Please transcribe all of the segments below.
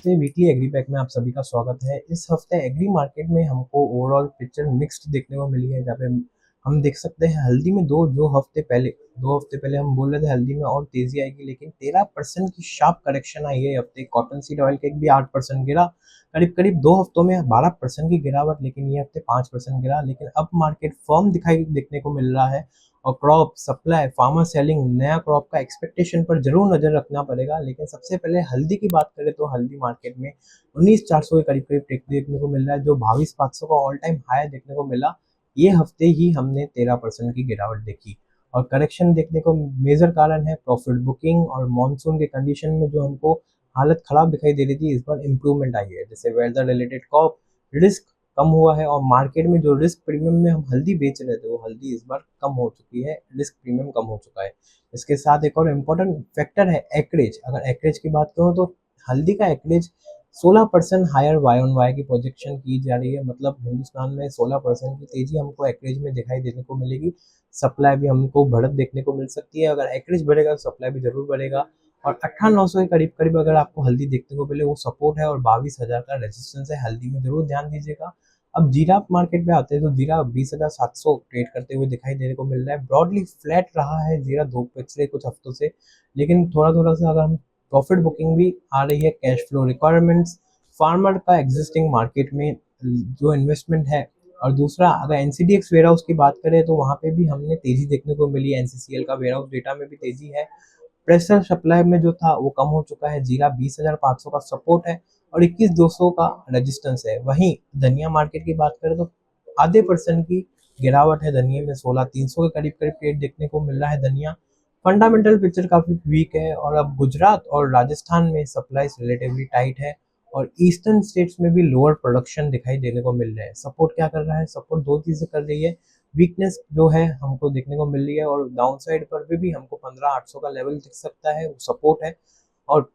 नमस्ते, weekly agree pack में आप सभी का स्वागत है। इस हफ्ते एग्री मार्केट में हमको ओवरऑल पिक्चर मिक्स्ड देखने को मिली है, जहाँ पे हम देख सकते हैं हल्दी में दो हफ्ते पहले हम बोल रहे थे हल्दी में और तेजी आएगी, लेकिन 13% की शार्प करेक्शन आई है ये हफ्ते। कॉटन सीड ऑयल केक भी 8% गिरा, करीब करीब 2 हफ्तों में 12% की गिरावट, लेकिन ये हफ्ते 5% गिरा। लेकिन अब मार्केट फर्म दिखाई देखने को मिल रहा है और क्रॉप सप्लाई, फार्मर सेलिंग, नया क्रॉप का एक्सपेक्टेशन पर जरूर नजर रखना पड़ेगा। लेकिन सबसे पहले हल्दी की बात करें तो हल्दी मार्केट में 19,400 के करीब करीब टेक देखने को मिल रहा है, जो 22,500 का ऑल टाइम हाई देखने को मिला। ये हफ्ते ही हमने 13% की गिरावट देखी और करेक्शन देखने को मेजर कारण है प्रॉफिट बुकिंग और मानसून के कंडीशन में जो हमको हालत खराब दिखाई दे रही थी, इस बार इम्प्रूवमेंट आई है। जैसे वेदर रिलेटेड क्रॉप रिस्क कम हुआ है और मार्केट में जो रिस्क प्रीमियम में हम हल्दी बेच रहे थे वो हल्दी इस बार कम हो चुकी है, रिस्क प्रीमियम कम हो चुका है। इसके साथ एक और इम्पोर्टेंट फैक्टर है एकरेज। अगर एकरेज की बात करूँ तो हल्दी का acreage 16% higher Y on Y की प्रोजेक्शन की जा रही है। मतलब हिंदुस्तान में 16% की तेजी हमको एकरेज में दिखाई देने को मिलेगी। सप्लाई भी हमको बढ़त देखने को मिल सकती है। अगर एकरेज बढ़ेगा तो सप्लाई भी जरूर बढ़ेगा और 18,900 के करीब करीब अगर आपको हल्दी देखने को मिले वो सपोर्ट है और 22,000 का रेजिस्टेंस है। हल्दी में जरूर ध्यान दीजिएगा। अब जीरा मार्केट पे आते हैं तो जीरा 20,700 ट्रेड करते हुए दिखाई देने को मिल रहा है। ब्रॉडली फ्लैट रहा है जीरा दो पिछले कुछ हफ्तों से, लेकिन थोड़ा थोड़ा सा अगर हम प्रॉफिट बुकिंग भी आ रही है, कैश फ्लो रिक्वायरमेंट्स, फार्मर का एग्जिस्टिंग मार्केट में जो इन्वेस्टमेंट है। और दूसरा अगर एनसीडीएक्स वेयर हाउस की बात करें तो वहाँ पे भी हमने तेजी देखने को मिली है। एनसीसीएल का वेयर हाउस डेटा में भी तेजी है। प्रेशर सप्लाई में जो था वो कम हो चुका है। जीरा 20,500 का सपोर्ट है और 21,200 का रेजिस्टेंस है। वहीं धनिया मार्केट की बात करें तो आधे परसेंट की गिरावट है धनिया में, 16,300 के करीब करीब ट्रेड देखने को मिल रहा है धनिया। फंडामेंटल पिक्चर काफी वीक है और अब गुजरात और राजस्थान में सप्लाई रिलेटिवली टाइट है और ईस्टर्न स्टेट्स में भी लोअर प्रोडक्शन दिखाई देने को मिल रहा है। सपोर्ट क्या कर रहा है? सपोर्ट दो चीजें कर रही है। वीकनेस जो है हमको देखने को मिल रही है और डाउन साइड पर भी हमको 15,800 का लेवल दिख सकता है, वो सपोर्ट है और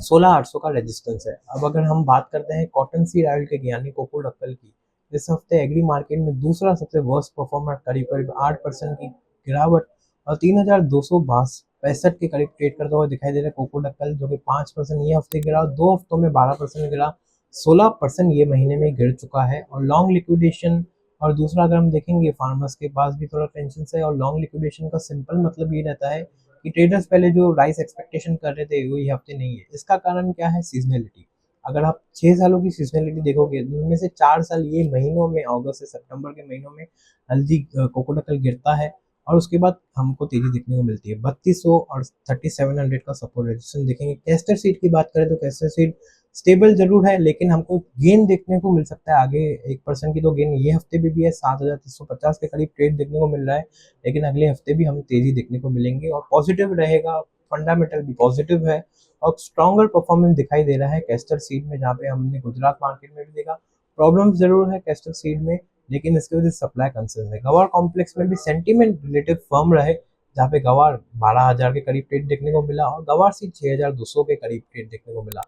16,800 का रेजिस्टेंस है। अब अगर हम बात करते हैं कॉटन सीड ऑयल के यानी कोकोडक्कल की, इस हफ्ते एग्री मार्केट में दूसरा सबसे वर्स्ट परफॉर्मर, करीब करीब 8% की गिरावट और 3,265 के करीब ट्रेड करता हुआ दिखाई दे रहा है कोकोडक्कल, जो कि 5% ये हफ्ते गिरा, 2 हफ्तों में 12% गिरा, 16% ये महीने में गिर चुका है। और लॉन्ग लिक्विडेशन और दूसरा अगर हम देखेंगे फार्मर्स के पास भी थोड़ा टेंशन है और लॉन्ग लिक्विडेशन का सिंपल मतलब ये रहता है कि ट्रेडर्स पहले जो राइस एक्सपेक्टेशन कर रहे थे वो ये हफ्ते नहीं है। इसका कारण क्या है? सीजनलिटी। अगर आप 6 सालों की सीजनलिटी देखोगे उनमें से 4 साल ये महीनों में, अगस्त से सितंबर के महीनों में हल्दी कोकोडकल गिरता है और उसके बाद हमको तेजी देखने को मिलती है। 3200 और 3700 का सपोर्ट रेजिस्टेंस देखेंगे। कैस्टर सीड की बात करें तो कैस्टर सीड स्टेबल जरूर है, लेकिन हमको गेन देखने को मिल सकता है आगे। 1% की तो गेन ये हफ्ते भी है, 7,350 के करीब ट्रेड देखने को मिल रहा है, लेकिन अगले हफ्ते भी हम तेजी देखने को मिलेंगे और पॉजिटिव रहेगा। फंडामेंटल भी पॉजिटिव है और स्ट्रॉन्गर परफॉर्मेंस दिखाई दे रहा है कैस्टर सीड में, जहाँ पे हमने गुजरात मार्केट में भी देखा प्रॉब्लम जरूर है कैस्टर सीड में, लेकिन इसकी वजह से सप्लाई कंसर्न है। गवार कॉम्प्लेक्स में भी सेंटीमेंट रिलेटिव फर्म रहे, जहाँ पे गवार 12,000 के करीब ट्रेड देखने को मिला और गवार सीड 6,200 के करीब ट्रेड देखने को मिला।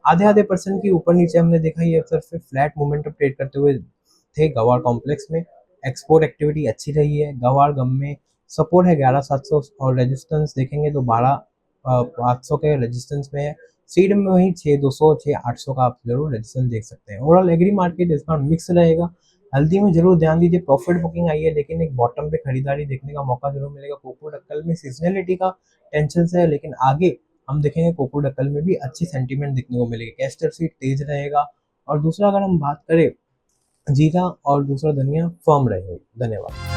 आधे आधे परसेंट की ऊपर नीचे हमने देखा, ये अक्सर फिर फ्लैट मोमेंटम ट्रेड करते हुए थे गवार कॉम्प्लेक्स में। एक्सपोर्ट एक्टिविटी अच्छी रही है। गवार गम में सपोर्ट है 11,700 और रेजिस्टेंस देखेंगे तो 12,500 के रेजिस्टेंस में है। सीड में वही 6,200 6,800 का आप जरूर रेजिस्टेंस देख सकते हैं। ओवरऑल एग्री मार्केट इस बार मिक्स रहेगा। हल्दी में जरूर ध्यान दीजिए, प्रॉफिट बुकिंग आई है, लेकिन एक बॉटम पे खरीदारी देखने का मौका जरूर मिलेगा। कोकोडक्कल में सीजनलिटी का टेंशन है, लेकिन आगे हम देखेंगे कोकोडक्कल में भी अच्छी सेंटीमेंट देखने को मिलेगी। कैस्टर सीड तेज रहेगा और दूसरा अगर हम बात करें जीरा और दूसरा धनिया फर्म रहेंगे। धन्यवाद।